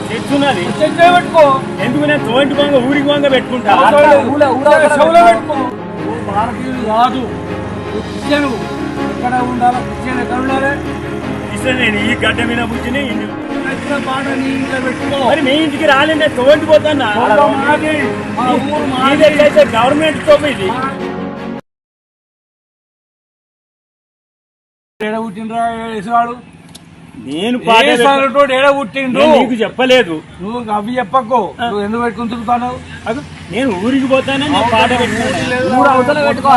తెచ్చున్నది పెట్టుకో. ఎందుకు నేను తోంటి బొంగ ఊరికి బొంగ పెట్టుకుంటా పెట్టుకో. భారతీయులు కాదు, క్రిస్టియన్. ఎక్కడ ఉండాలి? క్రిస్టియన్ ఎక్కడ ఉండాలి? క్రిస్టియన్. నేను ఈ గడ్డ మీద పుట్టిన నచ్చిన పాట నీ ఇంట్లో పెట్టుకో. మరి మీ ఇంటికి రాలేంటే తోంటి పోతానా? గవర్నమెంట్ తో ఇది ఏడ పుట్టిండ్రా వేసేవాడు? నేను ఏడ పుట్టిండు నీకు చెప్పలేదు. నువ్వు అవి చెప్పకు. నువ్వు ఎందుకు పెట్టుకుని తిరుగుతాను? నేను ఊరికి పోతానని పాట పెట్టుకున్నాను. ఊరు అవతల పెట్టుకో.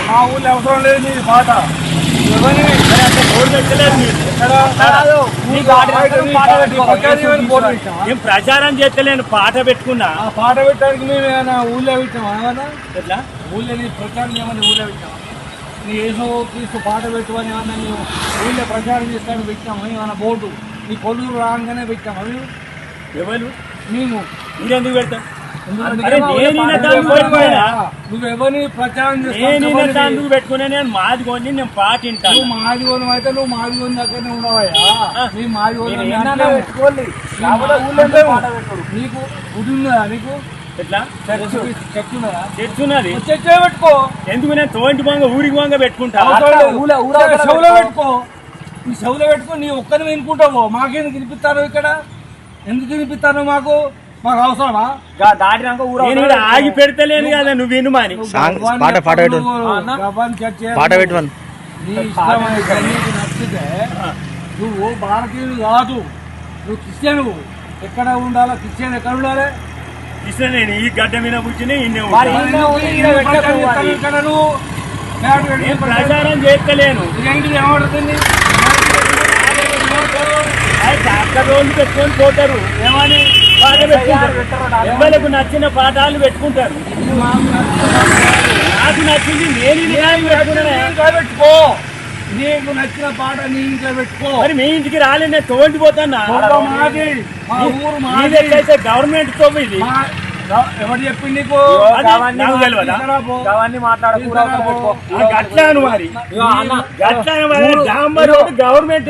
మా ఊళ్ళో అవసరం లేదు నీ పాట. నేను ప్రచారం చేస్తలేను, పాట పెట్టుకున్నా. పాట పెట్టడానికి మేము ఏమైనా ఊళ్ళో పెట్టామా? ఏమన్నా ఎట్లా ఊళ్ళో నీ ప్రచారం ఏమన్నా ఊళ్ళో పెట్టామా? నీ ఏసో తీసు పాట పెట్టుకొని ఏమన్నా మేము ఊళ్ళో ప్రచారం చేస్తాను పెట్టాము. ఏమన్నా బోర్డు నీ కొడుకు రాగానే పెట్టాము. ఎవరు? మేము. మీరెందుకు పెడతాం? నువ్వు ఎవరిని ప్రచారం చేస్తాను పెట్టుకునే నేను మాది కొని నేను పాట వింటాను. నువ్వు మాది కొని అయితే నువ్వు మాది కొని దగ్గరనే ఉన్నావయ్యా. నీ మాది కొని నీకు గుడి ఉన్నదా? నీకు తెచ్చున్నది పెట్టుకో. ఎందుకు నేను తోంటి బొంగ ఊరికి బొంగ పెట్టుకుంటా చెవులో పెట్టుకో. నీ చెవులో పెట్టుకో. నీ ఒక్కరిని వినుకుంటావు. మాకెందుకు వినిపిస్తాను? ఇక్కడ ఎందుకు వినిపిస్తాను? మాకు అవసరమా? ఆగి పెడతలేను కదా, నువ్వు వినుమాని నచ్చితే నువ్వు భారతీయులు కాదు, నువ్వు క్రిస్టియన్. ఎక్కడ ఉండాలా? క్రిస్టియన్ ఎక్కడ ఉండాలి? క్రిస్టియన్. నేను ఈ గడ్డ మీద పుట్టిన ప్రచారం చేస్తలేను. ఏమవుతుంది? డాక్టర్ రోజు పెట్టుకొని పోతారు. ఏమని పాట పెట్టుకుంటారు? ఎవరికి నచ్చిన పాఠాలు పెట్టుకుంటారు. నాకు నచ్చింది నేను పెట్టుకో. నీకు నచ్చిన పాట నీ ఇంట్లో పెట్టుకో. మరి మీ ఇంటికి రాలే నేను తోంటి పోతానా? గవర్నమెంట్ తో ఇది ఎవరు చెప్పింది నీకు? గవర్నమెంట్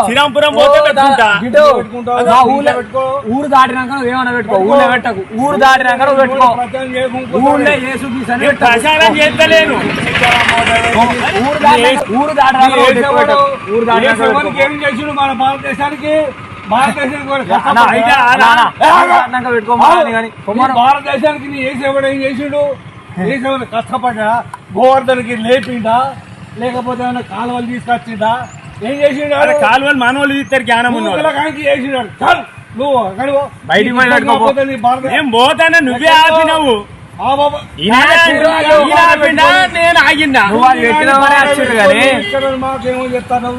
శ్రీరాంపురం పోతే పెట్టుకుంటా. ఊరు దాటినాక ఏమన్నా పెట్టుకో. ఊళ్ళో పెట్టకు. ఊరు దాటినాక పెట్టుకో. ఊళ్ళో ప్రచారం చేస్తలేను. ఊరు దాటినాక ఏం చేసిండు మన భారతదేశానికి? భారతదేశానికి నీ ఏ సేవడు ఏం చేసిండు? ఏ సేవడు కష్టపడ్డా? గోవర్ధన్కి లేపిండా? లేకపోతే ఏమైనా కాలువలు తీసుకొచ్చిండా? ఏం చేసిండు? కాలువలు మనోళ్ళు ఇద్దరు జ్ఞానం చేసినాడు. చాలు నువ్వు బయటికి ఏం పోతానా? నువ్వే ఆపినావు. నేను ఆగిందా? మాకేమో చెప్తాను.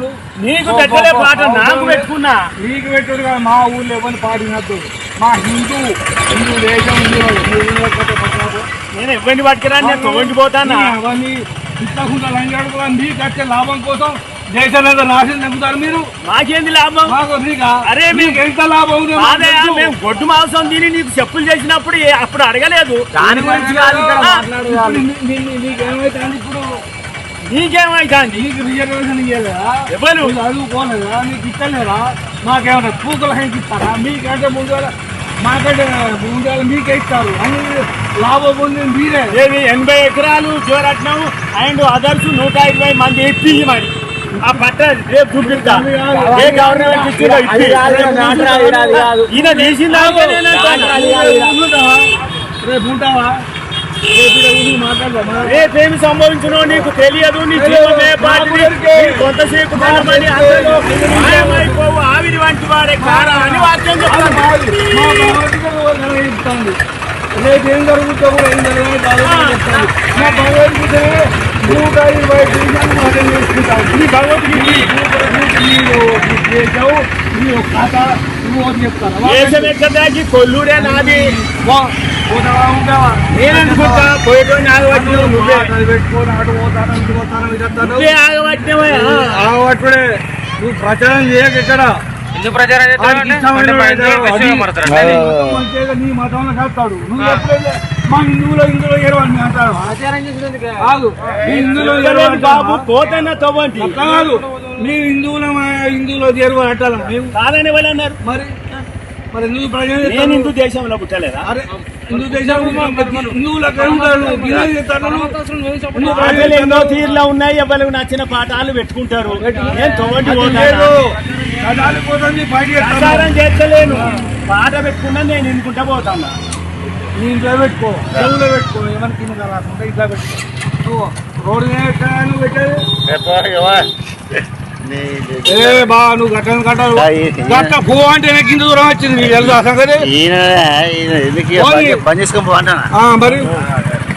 నీకు పెట్టలే పాట, నాకు పెట్టుకున్నా. నీకు పెట్టాడు కదా. మా ఊళ్ళో ఎవరిని పాడినట్టు మా హిందూ దేశం. నేను ఎవరిని పట్టుకురా? నేను తొంగి పోతానా? అవన్నీ ఇట్లకుండా లంగి అడుగులా మీకు వచ్చే లాభం కోసం దేశాన్ని నాశనం చెబుతారు మీరు. మాకేంది లాభం? అరే మీకు ఎంత లాభం? మేము గొడ్డు మాంసం తిని నీకు చెప్పులు చేసినప్పుడు అప్పుడు అడగలేదు. దాని గురించి నీకేమైతుంది? ఇప్పుడు నీకేమైతుంది? నీకు రిజర్వేషన్ ఇవ్వలేదా? ఎవరు చదువుకోలేదా? నీకు ఇస్తలేదా? మాకేమైనా పూకలు హైకి ఇస్తారా? మీకంటే ముందు మాకంటే ముందు మీకే ఇస్తారు. అన్ని లాభం పొందింది మీరే. 80 ఎకరాలు జోరట్నం అండ్ అదర్స్ 120 మంది ఎత్తి మరి ఆ పట్ట రేపు చూపిస్తా. ఏ గవర్నమెంట్ ఈయన చేసిందా? రేపు ఉంటావా? రేపేమి సంభవించునో నీకు తెలియదు. నీ జీవమే కొంతసేపు మాయమైపోవు ఆవిరి వంటి వాడే కారా అని వాక్యం చెప్తాను. రేపేం జరుగుతుందో కూడా ఏం జరగదు. మా భగవద్గీత 120 దేశాలు మాటలు చేసుకుంటావు. నీ భగవద్గీత దేశం ఎక్కదాకి కొల్లుడే నాది. నేననుకుంటా పోయేటోని ఆగబట్టినావు. నువ్వే ఆగబట్టుడే. నువ్వు ప్రచారం చేయక ఇక్కడ నీ మతంలో కలుపుతాడు. నువ్వు మా హిందువులో ఏరవని అంటారు. కాదు మీ హిందువులో ఏరవని బాబు పోతన్న తవ్వండి అట్లా కాదు. మీ హిందువులో ఏరవని అంటారు మేము కాదని ఎవరు అన్నారు? మరి మరి ఎందుకు ప్రజలు నేను హిందూ దేశంలో పుట్టలేదా? అరే హిందూ దేశం హిందువులకు ఉంటారు గిలాయి చేస్తారు. పాటలు ఎన్నో తీరులో ఉన్నాయి, ఎవరికి నచ్చిన పాఠాలు పెట్టుకుంటారు. నేను తవ్వండి పోతుంది బయట ప్రచారం చేస్తలేను, పాట పెట్టుకున్నా నేను ఎన్నుకుంటా పోతాను. నీ ఇంట్లో పెట్టుకో, చెవులో పెట్టుకో, ఏమైనా కింద రాకుండా ఇంట్లో పెట్టుకో. రోడ్డు పెట్టేది ఏ బా నువ్వు గట్టను కట్టావు గట్ట పో అంటే కింద దూరం వచ్చింది నీకు తెలుసు ఆ సంగతి. మరి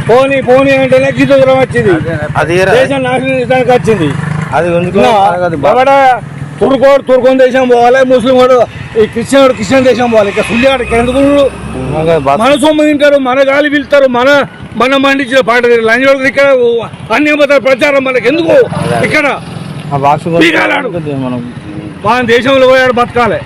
పోనీ పోనీ అంటేనే కింద దూరం వచ్చింది. దేశం నాశనం చేయడానికి వచ్చింది. తుర్కోని దేశం పోవాలి, ముస్లిం వాడు ఈ క్రిస్టియన్ దేశం పోవాలి. ఇక సుల్లిగాడు ఎందుకు మన సొమ్ము తింటారు, మన గాలి పిలుస్తారు, మన మండించిన పాట లంచోడు ఇక్కడ అన్ని ప్రచారం మనకి ఎందుకు? ఇక్కడ మన దేశంలో పోయాడు బతకాలి.